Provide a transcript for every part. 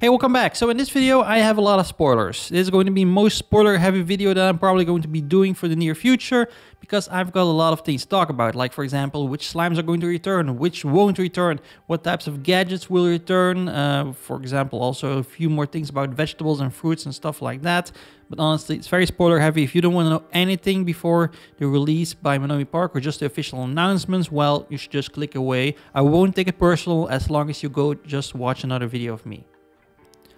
Hey, welcome back. So in this video, I have a lot of spoilers. This is going to be the most spoiler heavy video that I'm probably going to be doing for the near future because I've got a lot of things to talk about. Like, for example, which slimes are going to return, which won't return, what types of gadgets will return. For example, also a few more things about vegetables and fruits and stuff like that. But honestly, it's very spoiler heavy. If you don't want to know anything before the release by Monomi Park or just the official announcements, well, you should just click away. I won't take it personal as long as you go just watch another video of me.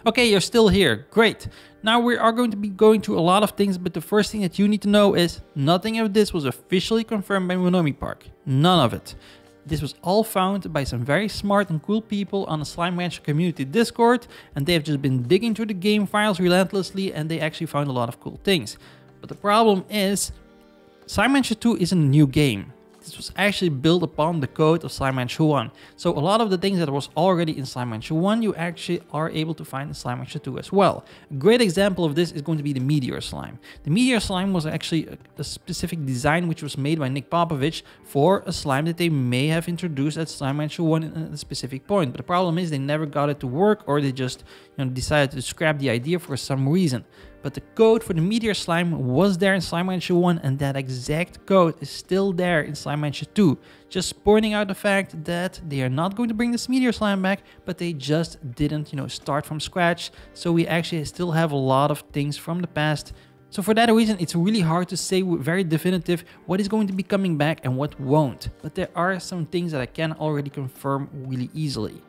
Okay, you're still here. Great. Now we are going to be going through a lot of things, but the first thing that you need to know is nothing of this was officially confirmed by Monomi Park. None of it. This was all found by some very smart and cool people on the Slime Rancher community Discord, and they have just been digging through the game files relentlessly, and they actually found a lot of cool things. But the problem is, Slime Rancher 2 isn't a new game. This was actually built upon the code of Slime Rancher 1. So a lot of the things that was already in Slime Rancher 1, you actually are able to find in Slime Rancher 2 as well. A great example of this is going to be the Meteor Slime. The Meteor Slime was actually a specific design which was made by Nick Popovich for a slime that they may have introduced at Slime Rancher 1 at a specific point. But the problem is they never got it to work, or they just decided to scrap the idea for some reason. But the code for the Meteor Slime was there in Slime Rancher 1, and that exact code is still there in Slime Rancher 2. Just pointing out the fact that they are not going to bring this Meteor Slime back, but they just didn't, start from scratch. So we actually still have a lot of things from the past. So for that reason, it's really hard to say very definitive what is going to be coming back and what won't. But there are some things that I can already confirm really easily.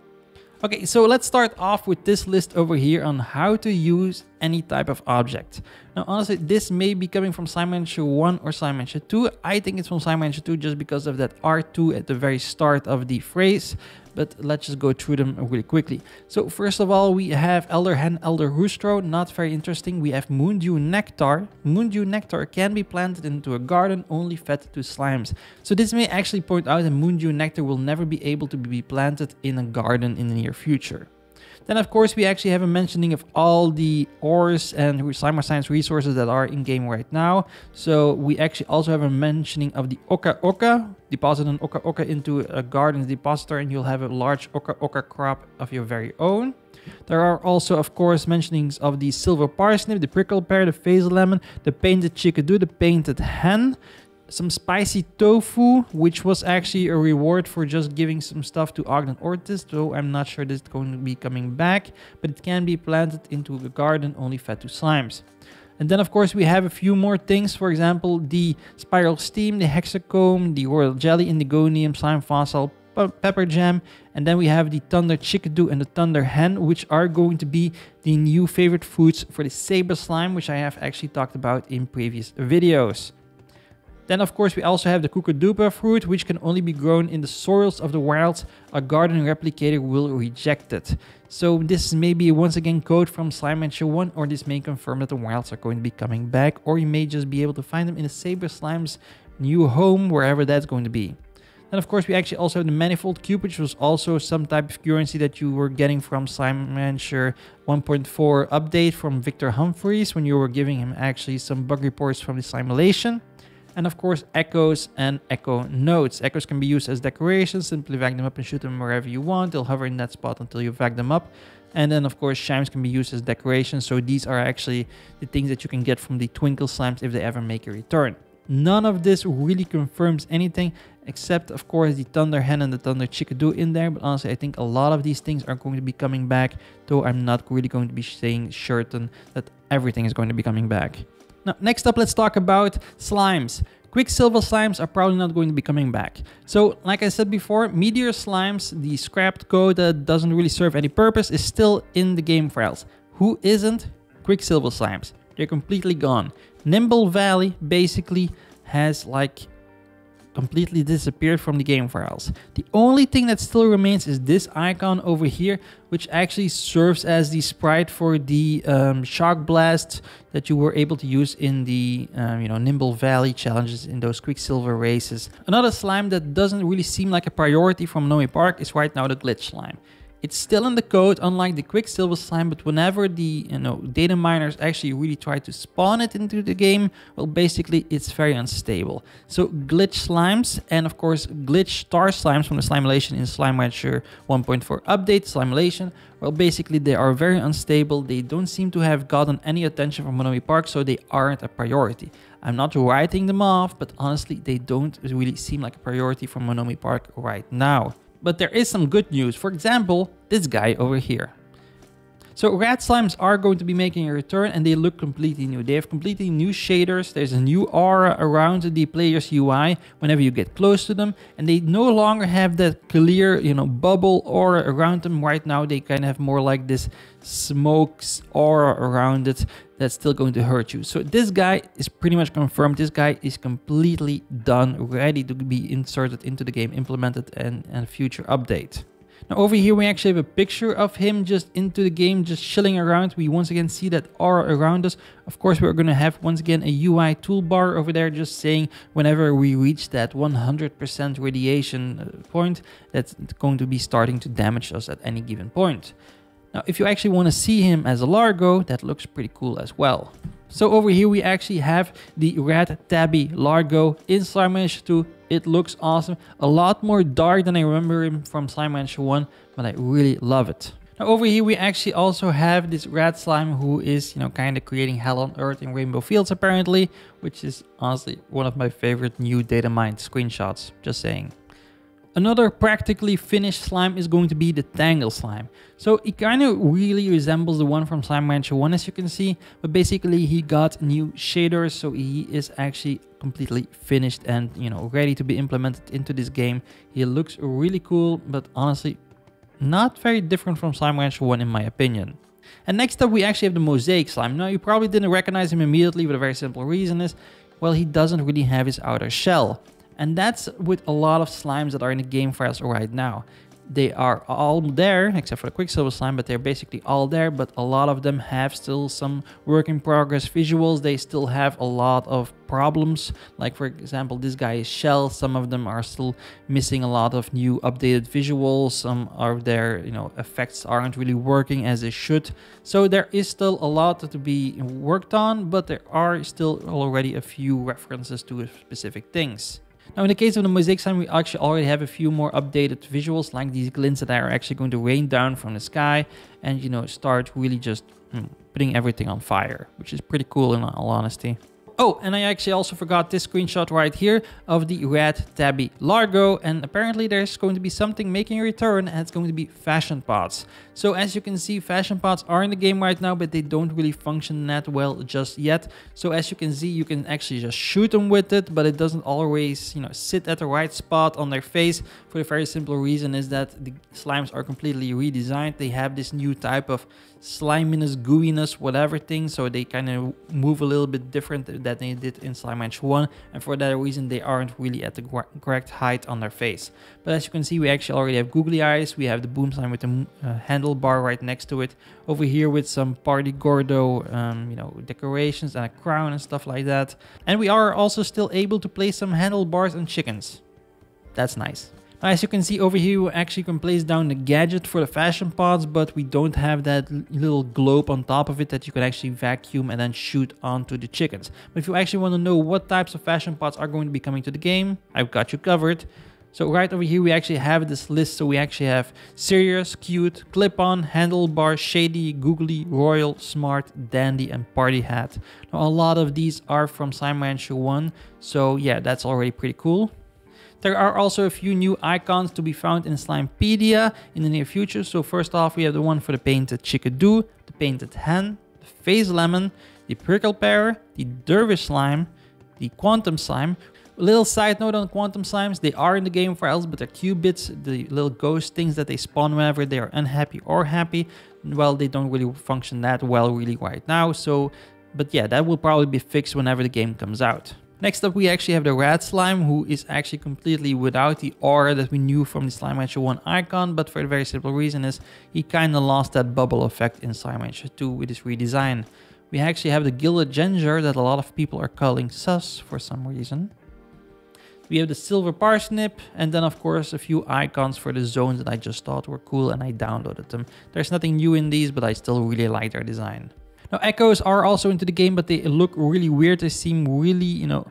Okay, so let's start off with this list over here on how to use any type of object. Now, honestly, this may be coming from Slime Rancher 1 or Slime Rancher 2. I think it's from Slime Rancher 2 just because of that R2 at the very start of the phrase. But let's just go through them really quickly. So first of all, we have Elder Hen, Elder Roostro. Not very interesting. We have Moondew Nectar. Moondew Nectar can be planted into a garden only fed to slimes. So this may actually point out that Moondew Nectar will never be able to be planted in a garden in the near future. Then, of course, we actually have a mentioning of all the ores and Slimer Science resources that are in-game right now. So we actually also have a mentioning of the Oka Oka. Deposit an Oka Oka into a garden depositor and you'll have a large Oka Oka crop of your very own. There are also, of course, mentionings of the Silver Parsnip, the Prickle Pear, the Phase Lemon, the Painted Chickadee, the Painted Hen. Some spicy tofu, which was actually a reward for just giving some stuff to Ogden Ortiz, though I'm not sure this is going to be coming back, but it can be planted into a garden only fed to slimes. And then, of course, we have a few more things. For example, the Spiral Steam, the Hexacomb, the Royal Jelly, Indigonium, Slime Fossil, Pepper Jam, and then we have the Thunder Chickadee and the Thunder Hen, which are going to be the new favorite foods for the Saber Slime, which I have actually talked about in previous videos. Then, of course, we also have the Kookadupa fruit, which can only be grown in the soils of the wilds. A garden replicator will reject it. So this may be once again code from Slime Rancher 1, or this may confirm that the wilds are going to be coming back, or you may just be able to find them in the Saber Slime's new home, wherever that's going to be. Then, of course, we actually also have the Manifold Cube, which was also some type of currency that you were getting from Slime Rancher 1.4 update from Victor Humphreys when you were giving him actually some bug reports from the Slimulation. And of course, echoes and echo nodes. Echoes can be used as decorations. Simply vac them up and shoot them wherever you want. They'll hover in that spot until you vac them up. And then, of course, chimes can be used as decorations. So these are actually the things that you can get from the Twinkle Slimes if they ever make a return. None of this really confirms anything, except, of course, the Thunder Hen and the Thunder Chickadee in there. But honestly, I think a lot of these things are going to be coming back, though I'm not really going to be saying certain that everything is going to be coming back. Now, next up, let's talk about slimes. Quicksilver slimes are probably not going to be coming back. So, like I said before, Meteor Slimes, the scrapped code that doesn't really serve any purpose, is still in the game files. Who isn't? Quicksilver slimes. They're completely gone. Nimble Valley basically has completely disappeared from the game files. The only thing that still remains is this icon over here, which actually serves as the sprite for the Shock Blast that you were able to use in the Nimble Valley challenges in those Quicksilver races. Another slime that doesn't really seem like a priority from Monomi Park is right now the Glitch Slime. It's still in the code, unlike the Quicksilver slime, but whenever the data miners actually really try to spawn it into the game, well, basically it's very unstable. So glitch slimes and of course glitch star slimes from the Slimulation in Slime Rancher 1.4 update Slimulation, well, basically they are very unstable. They don't seem to have gotten any attention from Monomi Park, so they aren't a priority. I'm not writing them off, but honestly, they don't really seem like a priority from Monomi Park right now. But there is some good news. For example, this guy over here. So Rad Slimes are going to be making a return and they look completely new. They have completely new shaders. There's a new aura around the player's UI whenever you get close to them. And they no longer have that clear, bubble aura around them. Right now, they kind of have more like this smoke aura around it that's still going to hurt you. So this guy is pretty much confirmed. This guy is completely done, ready to be inserted into the game, implemented in a future update. Now over here we actually have a picture of him just into the game, just chilling around. We once again see that aura around us. Of course, we're going to have once again a UI toolbar over there just saying whenever we reach that 100% radiation point, that's going to be starting to damage us at any given point. Now, if you actually want to see him as a Largo, that looks pretty cool as well. So over here we actually have the Rad Tabby Largo in Slime Rancher 2. It looks awesome. A lot more dark than I remember him from Slime Rancher 1, but I really love it. Now over here we actually also have this Rad Slime who is, kind of creating hell on earth in Rainbow Fields apparently, which is honestly one of my favorite new data mined screenshots, just saying. Another practically finished slime is going to be the Tangle Slime. So it kind of really resembles the one from Slime Rancher 1 as you can see, but basically he got new shaders, so he is actually completely finished and ready to be implemented into this game. He looks really cool, but honestly not very different from Slime Rancher 1 in my opinion. And next up we actually have the Mosaic Slime. Now you probably didn't recognize him immediately, but a very simple reason is, well, he doesn't really have his outer shell. And that's with a lot of slimes that are in the game files right now. They are all there, except for the Quicksilver slime, but they're basically all there. But a lot of them have still some work in progress visuals. They still have a lot of problems. Like for example, this guy is shell. Some of them are still missing a lot of new updated visuals. Some of their effects aren't really working as they should. So there is still a lot to be worked on, but there are still already a few references to specific things. Now in the case of the Mosaic Slime, we actually already have a few more updated visuals, like these glints that are actually going to rain down from the sky and start really just putting everything on fire, which is pretty cool in all honesty. Oh, and I actually also forgot this screenshot right here of the Rad Tabby Largo, and apparently there's going to be something making a return, and it's going to be fashion pots. So as you can see, fashion pots are in the game right now, but they don't really function that well just yet. So as you can see, you can actually just shoot them with it, but it doesn't always, sit at the right spot on their face. For the very simple reason is that the slimes are completely redesigned. They have this new type of sliminess, gooiness, whatever thing, so they kind of move a little bit different than they did in Slime Rancher 1, and for that reason they aren't really at the correct height on their face. But as you can see, we actually already have googly eyes. We have the boom slime with the handlebar right next to it, over here with some party gordo decorations and a crown and stuff like that. And we are also still able to place some handlebars and chickens. That's nice. As you can see over here, you actually can place down the gadget for the fashion pots, but we don't have that little globe on top of it that you can actually vacuum and then shoot onto the chickens. But if you actually want to know what types of fashion pots are going to be coming to the game, I've got you covered. So right over here, we actually have this list. So we actually have serious, cute, clip-on, handlebar, shady, googly, royal, smart, dandy, and party hat. Now, a lot of these are from Slime Rancher 1. So yeah, that's already pretty cool. There are also a few new icons to be found in Slimepedia in the near future. So first off, we have the one for the painted chickadee, the painted hen, the phase lemon, the prickle pear, the dervish slime, the quantum slime. A little side note on quantum slimes, they are in the game files, but they're qubits, the little ghost things that they spawn whenever they are unhappy or happy. Well, they don't really function that well really right now. So, but yeah, that will probably be fixed whenever the game comes out. Next up, we actually have the Rad Slime, who is actually completely without the aura that we knew from the Slime Rancher 1 icon, but for the very simple reason is he kind of lost that bubble effect in Slime Rancher 2 with his redesign. We actually have the Gilded Ginger that a lot of people are calling sus for some reason. We have the silver parsnip, and then of course a few icons for the zones that I just thought were cool and I downloaded them. There's nothing new in these, but I still really like their design. Now echoes are also into the game, but they look really weird. They seem really, you know,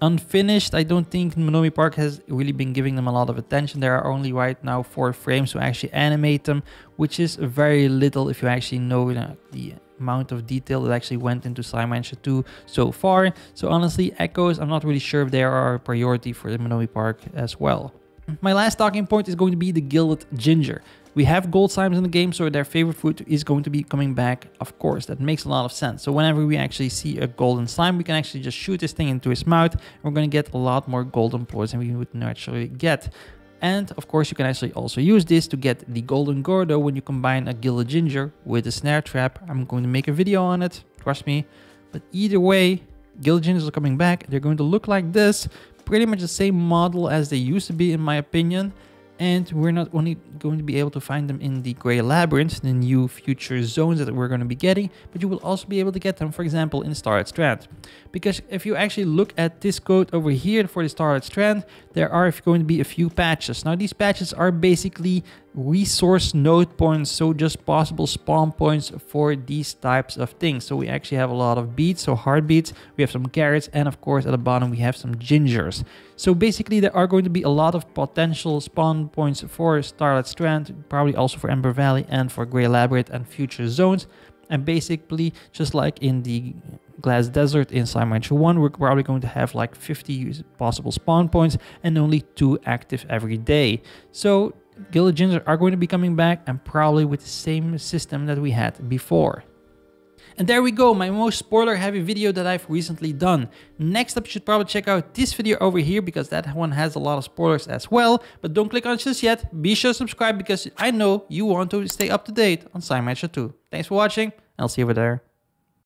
unfinished. I don't think Monomi Park has really been giving them a lot of attention. There are only right now 4 frames to actually animate them, which is very little if you actually know the amount of detail that actually went into Slime Rancher 2 so far. So honestly, echoes, I'm not really sure if they are a priority for the Monomi Park as well. My last talking point is going to be the Gilded Ginger. We have gold slimes in the game, so their favorite food is going to be coming back. Of course, that makes a lot of sense. So whenever we actually see a golden slime, we can actually just shoot this thing into his mouth. And we're going to get a lot more golden ploys than we would naturally get. And of course, you can actually also use this to get the golden Gordo when you combine a Gilded Ginger with a snare trap. I'm going to make a video on it, trust me. But either way, Gilded Gingers are coming back. They're going to look like this. Pretty much the same model as they used to be, in my opinion. And we're not only going to be able to find them in the Grey Labyrinth, the new future zones that we're going to be getting, but you will also be able to get them, for example, in Starlight Strand. Because if you actually look at this code over here for the Starlight Strand, there are going to be a few patches. Now, these patches are basically resource node points, so just possible spawn points for these types of things. So we actually have a lot of beets, so hard beets, we have some carrots, and of course at the bottom we have some gingers. So basically there are going to be a lot of potential spawn points for Starlight Strand, probably also for Ember Valley and for Grey Labyrinth and future zones. And basically, just like in the Glass Desert in Slime Rancher 1, we're probably going to have like 50 possible spawn points and only 2 active every day. So Gilded Gingers are going to be coming back, and probably with the same system that we had before. And there we go, my most spoiler heavy video that I've recently done. Next up, you should probably check out this video over here, because that one has a lot of spoilers as well. But don't click on it just yet. Be sure to subscribe, because I know you want to stay up to date on Slime Rancher 2. Thanks for watching, and I'll see you over there.